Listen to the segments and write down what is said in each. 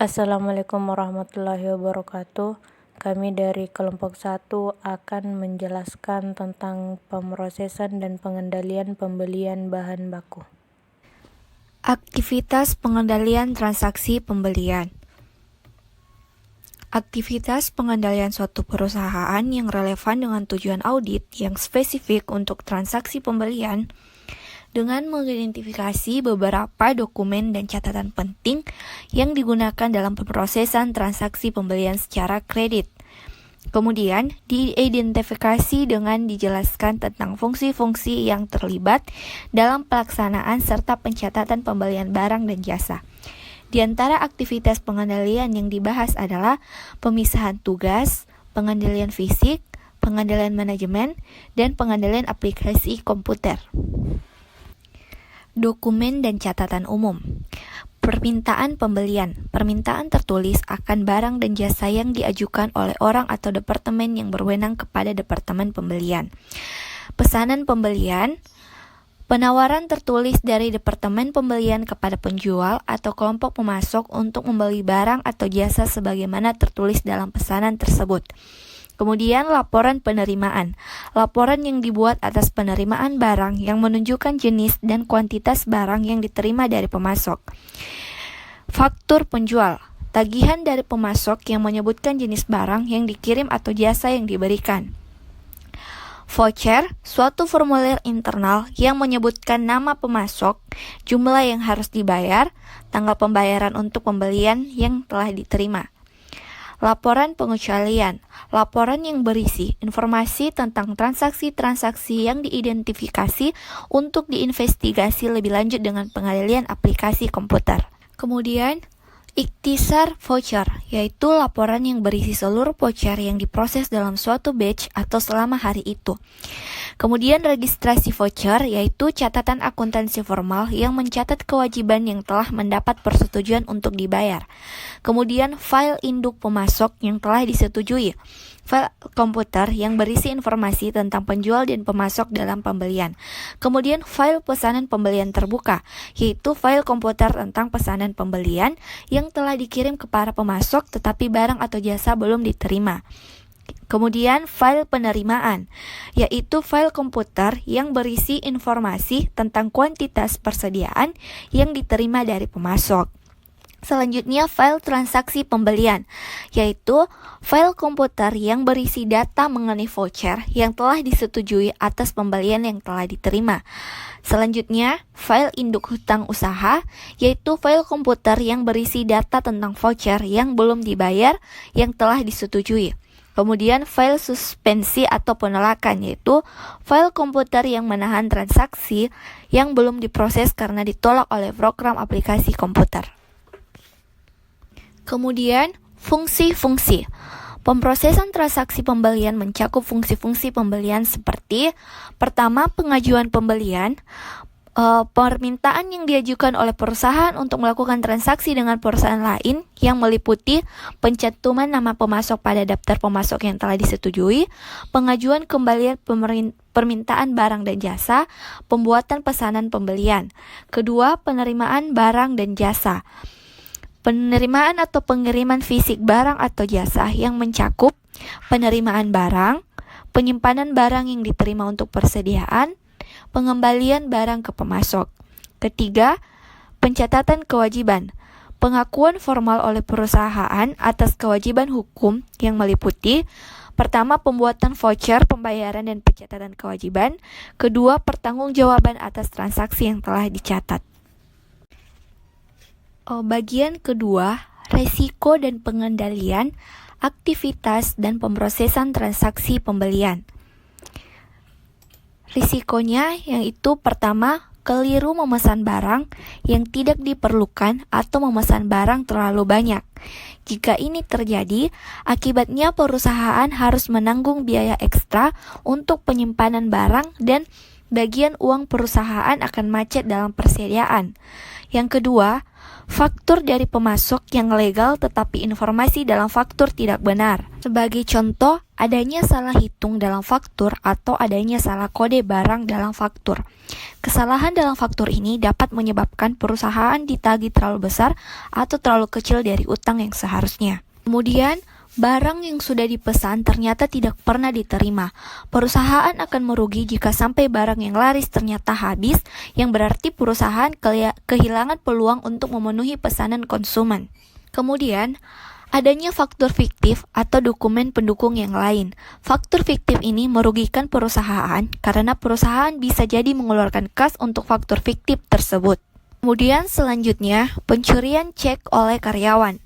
Assalamualaikum warahmatullahi wabarakatuh. Kami dari kelompok 1 akan menjelaskan tentang pemrosesan dan pengendalian pembelian bahan baku. Aktivitas pengendalian transaksi pembelian. Aktivitas pengendalian suatu perusahaan yang relevan dengan tujuan audit yang spesifik untuk transaksi pembelian dengan mengidentifikasi beberapa dokumen dan catatan penting yang digunakan dalam pemrosesan transaksi pembelian secara kredit. Kemudian, diidentifikasi dengan dijelaskan tentang fungsi-fungsi yang terlibat dalam pelaksanaan serta pencatatan pembelian barang dan jasa. Di antara aktivitas pengendalian yang dibahas adalah pemisahan tugas, pengendalian fisik, pengendalian manajemen, dan pengendalian aplikasi komputer. Dokumen dan catatan umum. Permintaan pembelian. Permintaan tertulis akan barang dan jasa yang diajukan oleh orang atau departemen yang berwenang kepada departemen pembelian. Pesanan pembelian. Penawaran tertulis dari departemen pembelian kepada penjual atau kelompok pemasok untuk membeli barang atau jasa sebagaimana tertulis dalam pesanan tersebut. Kemudian laporan penerimaan. Laporan yang dibuat atas penerimaan barang yang menunjukkan jenis dan kuantitas barang yang diterima dari pemasok. Faktur penjual. Tagihan dari pemasok yang menyebutkan jenis barang yang dikirim atau jasa yang diberikan. Voucher, suatu formulir internal yang menyebutkan nama pemasok, jumlah yang harus dibayar, tanggal pembayaran untuk pembelian yang telah diterima. Laporan pengecualian, laporan yang berisi informasi tentang transaksi-transaksi yang diidentifikasi untuk diinvestigasi lebih lanjut dengan pengendalian aplikasi komputer. Kemudian, ikhtisar voucher, yaitu laporan yang berisi seluruh voucher yang diproses dalam suatu batch atau selama hari itu. Kemudian registrasi voucher, yaitu catatan akuntansi formal yang mencatat kewajiban yang telah mendapat persetujuan untuk dibayar. Kemudian file induk pemasok yang telah disetujui. File komputer yang berisi informasi tentang penjual dan pemasok dalam pembelian. Kemudian file pesanan pembelian terbuka, yaitu file komputer tentang pesanan pembelian yang telah dikirim kepada pemasok tetapi barang atau jasa belum diterima. Kemudian file penerimaan, yaitu file komputer yang berisi informasi tentang kuantitas persediaan yang diterima dari pemasok. Selanjutnya file transaksi pembelian, yaitu file komputer yang berisi data mengenai voucher yang telah disetujui atas pembelian yang telah diterima. Selanjutnya, file induk hutang usaha, yaitu file komputer yang berisi data tentang voucher yang belum dibayar yang telah disetujui. Kemudian file suspensi atau penolakan, yaitu file komputer yang menahan transaksi yang belum diproses karena ditolak oleh program aplikasi komputer. Kemudian, fungsi-fungsi. Pemrosesan transaksi pembelian mencakup fungsi-fungsi pembelian seperti: pertama, pengajuan pembelian. Permintaan yang diajukan oleh perusahaan untuk melakukan transaksi dengan perusahaan lain yang meliputi pencantuman nama pemasok pada daftar pemasok yang telah disetujui, pengajuan kembalian permintaan barang dan jasa, pembuatan pesanan pembelian. Kedua, penerimaan barang dan jasa. Penerimaan atau pengiriman fisik barang atau jasa yang mencakup penerimaan barang, penyimpanan barang yang diterima untuk persediaan, pengembalian barang ke pemasok. Ketiga, pencatatan kewajiban. Pengakuan formal oleh perusahaan atas kewajiban hukum yang meliputi: pertama, pembuatan voucher, pembayaran dan pencatatan kewajiban. Kedua, pertanggungjawaban atas transaksi yang telah dicatat. Bagian kedua, resiko dan pengendalian aktivitas dan pemrosesan transaksi pembelian. Risikonya yaitu pertama, keliru memesan barang yang tidak diperlukan atau memesan barang terlalu banyak. Jika ini terjadi, akibatnya perusahaan harus menanggung biaya ekstra untuk penyimpanan barang dan bagian uang perusahaan akan macet dalam persediaan. Yang kedua, faktur dari pemasok yang legal tetapi informasi dalam faktur tidak benar. Sebagai contoh, adanya salah hitung dalam faktur atau adanya salah kode barang dalam faktur. Kesalahan dalam faktur ini dapat menyebabkan perusahaan ditagih terlalu besar atau terlalu kecil dari utang yang seharusnya. Kemudian, barang yang sudah dipesan ternyata tidak pernah diterima. Perusahaan akan merugi jika sampai barang yang laris ternyata habis, yang berarti perusahaan kehilangan peluang untuk memenuhi pesanan konsumen. Kemudian, adanya faktur fiktif atau dokumen pendukung yang lain. Faktur fiktif ini merugikan perusahaan karena perusahaan bisa jadi mengeluarkan kas untuk faktur fiktif tersebut. Kemudian selanjutnya, pencurian cek oleh karyawan.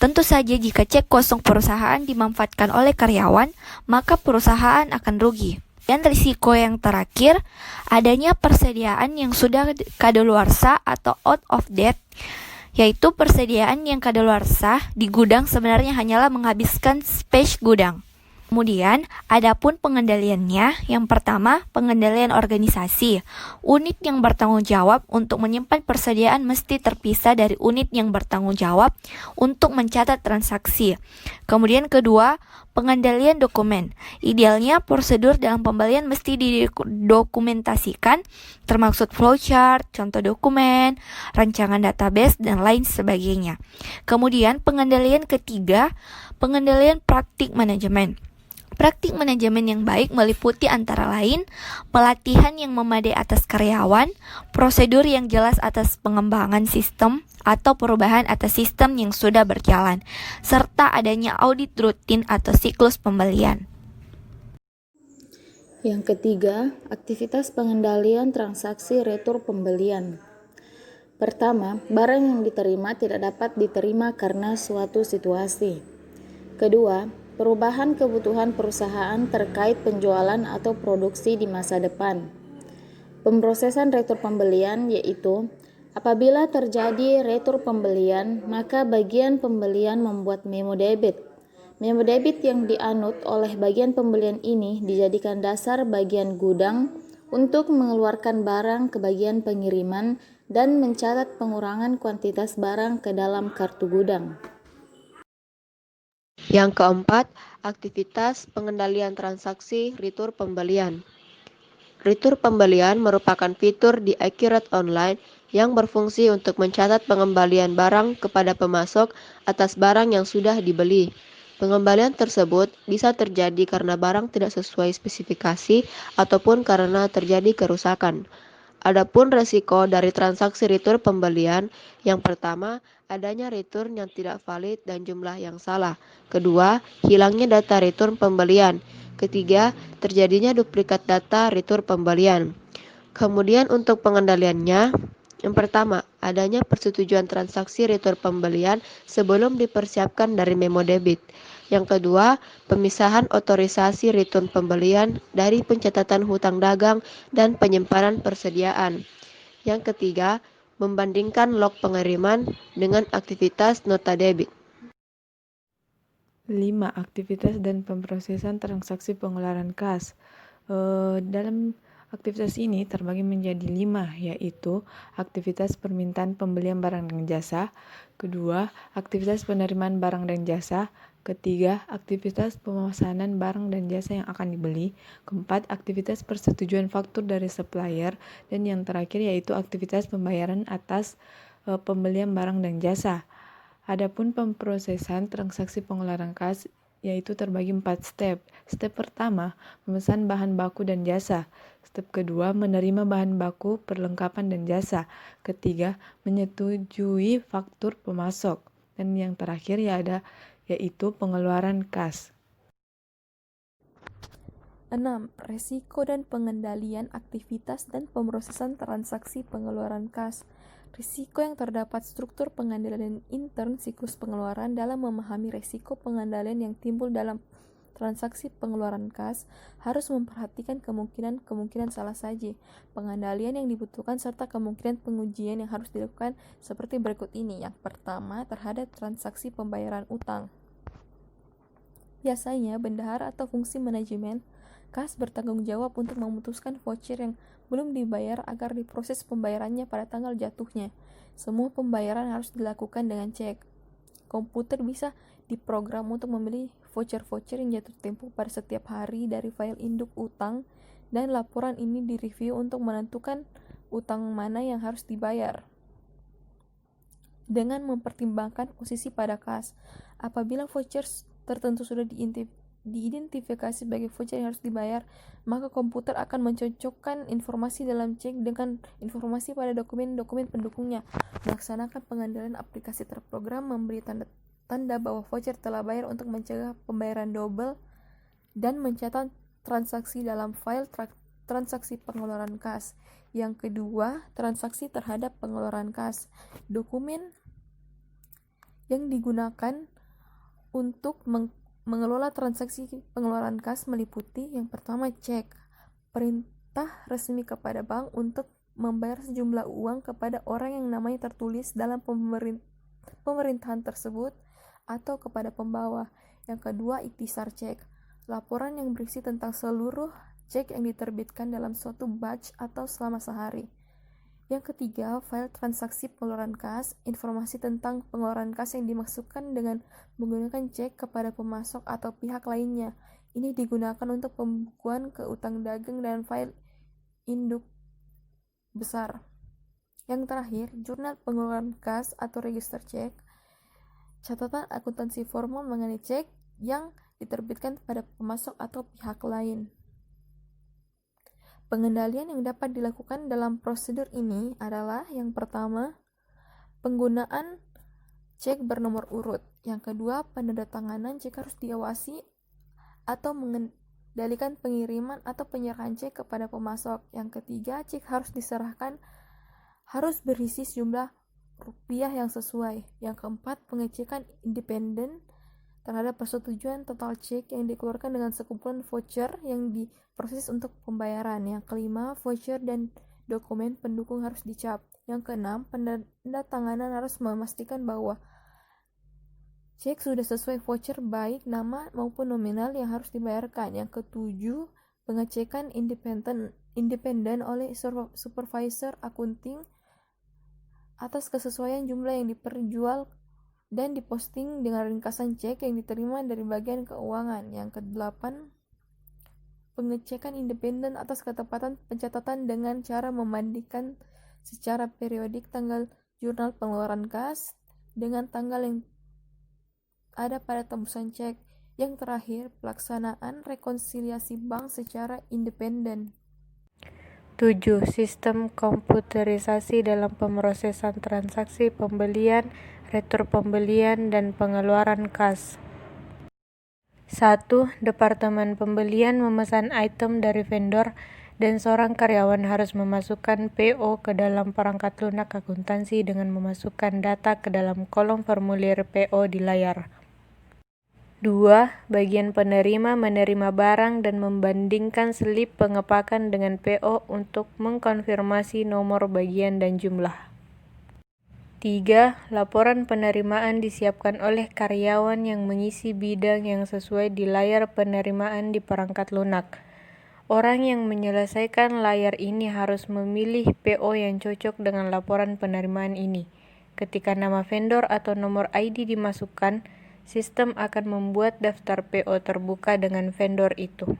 Tentu saja jika cek kosong perusahaan dimanfaatkan oleh karyawan, maka perusahaan akan rugi. Dan risiko yang terakhir, adanya persediaan yang sudah kadaluarsa atau out of date, yaitu persediaan yang kadaluarsa di gudang sebenarnya hanyalah menghabiskan space gudang. Kemudian, adapun pengendaliannya, yang pertama, pengendalian organisasi. Unit yang bertanggung jawab untuk menyimpan persediaan mesti terpisah dari unit yang bertanggung jawab untuk mencatat transaksi. Kemudian kedua, pengendalian dokumen. Idealnya, prosedur dalam pembelian mesti didokumentasikan, termasuk flowchart, contoh dokumen, rancangan database, dan lain sebagainya. Kemudian, pengendalian ketiga, pengendalian praktik manajemen. Praktik manajemen yang baik meliputi antara lain pelatihan yang memadai atas karyawan, prosedur yang jelas atas pengembangan sistem atau perubahan atas sistem yang sudah berjalan, serta adanya audit rutin atau siklus pembelian. Yang ketiga, aktivitas pengendalian transaksi retur pembelian. Pertama, barang yang diterima tidak dapat diterima karena suatu situasi. Kedua, perubahan kebutuhan perusahaan terkait penjualan atau produksi di masa depan. Pemrosesan retur pembelian yaitu apabila terjadi retur pembelian, maka bagian pembelian membuat memo debit. Memo debit yang dianut oleh bagian pembelian ini dijadikan dasar bagian gudang untuk mengeluarkan barang ke bagian pengiriman dan mencatat pengurangan kuantitas barang ke dalam kartu gudang. Yang keempat, aktivitas pengendalian transaksi retur pembelian. Retur pembelian merupakan fitur di Accurate Online yang berfungsi untuk mencatat pengembalian barang kepada pemasok atas barang yang sudah dibeli. Pengembalian tersebut bisa terjadi karena barang tidak sesuai spesifikasi ataupun karena terjadi kerusakan. Adapun resiko dari transaksi retur pembelian, yang pertama, adanya return yang tidak valid dan jumlah yang salah. Kedua, hilangnya data return pembelian. Ketiga, terjadinya duplikat data retur pembelian. Kemudian untuk pengendaliannya, yang pertama, adanya persetujuan transaksi retur pembelian sebelum dipersiapkan dari memo debit. Yang kedua, pemisahan otorisasi return pembelian dari pencatatan hutang dagang dan penyimpanan persediaan. Yang ketiga, membandingkan log pengiriman dengan aktivitas nota debit. 5. Aktivitas dan pemrosesan transaksi pengeluaran kas. Dalam aktivitas ini terbagi menjadi 5, yaitu aktivitas permintaan pembelian barang dan jasa. Kedua, aktivitas penerimaan barang dan jasa. Ketiga, aktivitas pemesanan barang dan jasa yang akan dibeli. Keempat, aktivitas persetujuan faktur dari supplier. Dan yang terakhir yaitu aktivitas pembayaran atas pembelian barang dan jasa. Adapun pemrosesan transaksi pengeluaran kas yaitu terbagi 4 step. Step pertama, memesan bahan baku dan jasa. Step kedua, menerima bahan baku, perlengkapan dan jasa. Ketiga, menyetujui faktur pemasok. Dan yang terakhir yaitu pengeluaran kas. 6. Resiko dan pengendalian aktivitas dan pemrosesan transaksi pengeluaran kas. Risiko yang terdapat struktur pengendalian intern siklus pengeluaran. Dalam memahami risiko pengendalian yang timbul dalam transaksi pengeluaran kas, harus memperhatikan kemungkinan salah saji, pengendalian yang dibutuhkan, serta kemungkinan pengujian yang harus dilakukan seperti berikut ini. Yang pertama, terhadap transaksi pembayaran utang. Biasanya, bendahara atau fungsi manajemen kas bertanggung jawab untuk memutuskan voucher yang belum dibayar agar diproses pembayarannya pada tanggal jatuhnya. Semua pembayaran harus dilakukan dengan cek. komputer bisa diprogram untuk memilih voucher-voucher yang jatuh tempo pada setiap hari dari file induk utang, dan laporan ini direview untuk menentukan utang mana yang harus dibayar. Dengan mempertimbangkan posisi pada kas, apabila voucher tertentu sudah diidentifikasi sebagai voucher yang harus dibayar, maka komputer akan mencocokkan informasi dalam cek dengan informasi pada dokumen-dokumen pendukungnya, melaksanakan pengendalian aplikasi terprogram, memberi tanda bahwa voucher telah bayar untuk mencegah pembayaran double, dan mencatat transaksi dalam file transaksi pengeluaran kas. Yang kedua, transaksi terhadap pengeluaran kas. Dokumen yang digunakan untuk mengelola transaksi pengeluaran kas meliputi yang pertama cek, perintah resmi kepada bank untuk membayar sejumlah uang kepada orang yang namanya tertulis dalam pemerintahan tersebut atau kepada pembawa. Yang kedua, ikhtisar cek, laporan yang berisi tentang seluruh cek yang diterbitkan dalam suatu batch atau selama sehari. Yang ketiga, file transaksi pengeluaran kas, informasi tentang pengeluaran kas yang dimasukkan dengan menggunakan cek kepada pemasok atau pihak lainnya. Ini digunakan untuk pembukuan ke utang dagang dan file induk besar. Yang terakhir, jurnal pengeluaran kas atau register cek, catatan akuntansi formal mengenai cek yang diterbitkan kepada pemasok atau pihak lain. Pengendalian yang dapat dilakukan dalam prosedur ini adalah yang pertama, penggunaan cek bernomor urut. Yang kedua, penandatanganan cek harus diawasi atau mengendalikan pengiriman atau penyerahan cek kepada pemasok. Yang ketiga, cek harus berisi sejumlah rupiah yang sesuai. Yang keempat, pengecekan independen terhadap persetujuan total cek yang dikeluarkan dengan sekumpulan voucher yang diproses untuk pembayaran. Yang kelima, voucher dan dokumen pendukung harus dicap. Yang keenam, penandatanganan harus memastikan bahwa cek sudah sesuai voucher baik nama maupun nominal yang harus dibayarkan. Yang ketujuh, pengecekan independen oleh supervisor akunting atas kesesuaian jumlah yang diperjual dan diposting dengan ringkasan cek yang diterima dari bagian keuangan. Yang kedelapan, pengecekan independen atas ketepatan pencatatan dengan cara membandingkan secara periodik tanggal jurnal pengeluaran kas dengan tanggal yang ada pada tembusan cek. Yang terakhir, pelaksanaan rekonsiliasi bank secara independen. 7. Sistem komputerisasi dalam pemrosesan transaksi pembelian, retur pembelian, dan pengeluaran kas. 1. Departemen pembelian memesan item dari vendor dan seorang karyawan harus memasukkan PO ke dalam perangkat lunak akuntansi dengan memasukkan data ke dalam kolom formulir PO di layar. 2. Bagian penerima menerima barang dan membandingkan selip pengepakan dengan PO untuk mengkonfirmasi nomor bagian dan jumlah. 3. Laporan penerimaan disiapkan oleh karyawan yang mengisi bidang yang sesuai di layar penerimaan di perangkat lunak. Orang yang menyelesaikan layar ini harus memilih PO yang cocok dengan laporan penerimaan ini. Ketika nama vendor atau nomor ID dimasukkan, sistem akan membuat daftar PO terbuka dengan vendor itu.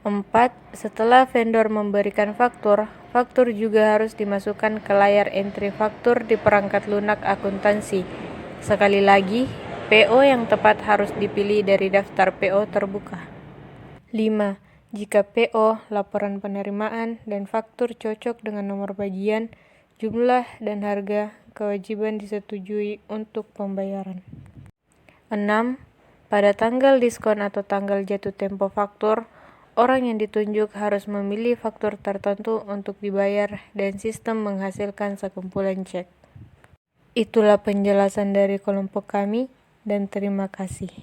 4. Setelah vendor memberikan faktur juga harus dimasukkan ke layar entry faktur di perangkat lunak akuntansi. Sekali lagi, PO yang tepat harus dipilih dari daftar PO terbuka. 5. Jika PO, laporan penerimaan, dan faktur cocok dengan nomor bagian, jumlah, dan harga, kewajiban disetujui untuk pembayaran. 6. Pada tanggal diskon atau tanggal jatuh tempo faktur, orang yang ditunjuk harus memilih faktur tertentu untuk dibayar dan sistem menghasilkan sekumpulan cek. Itulah penjelasan dari kelompok kami, dan terima kasih.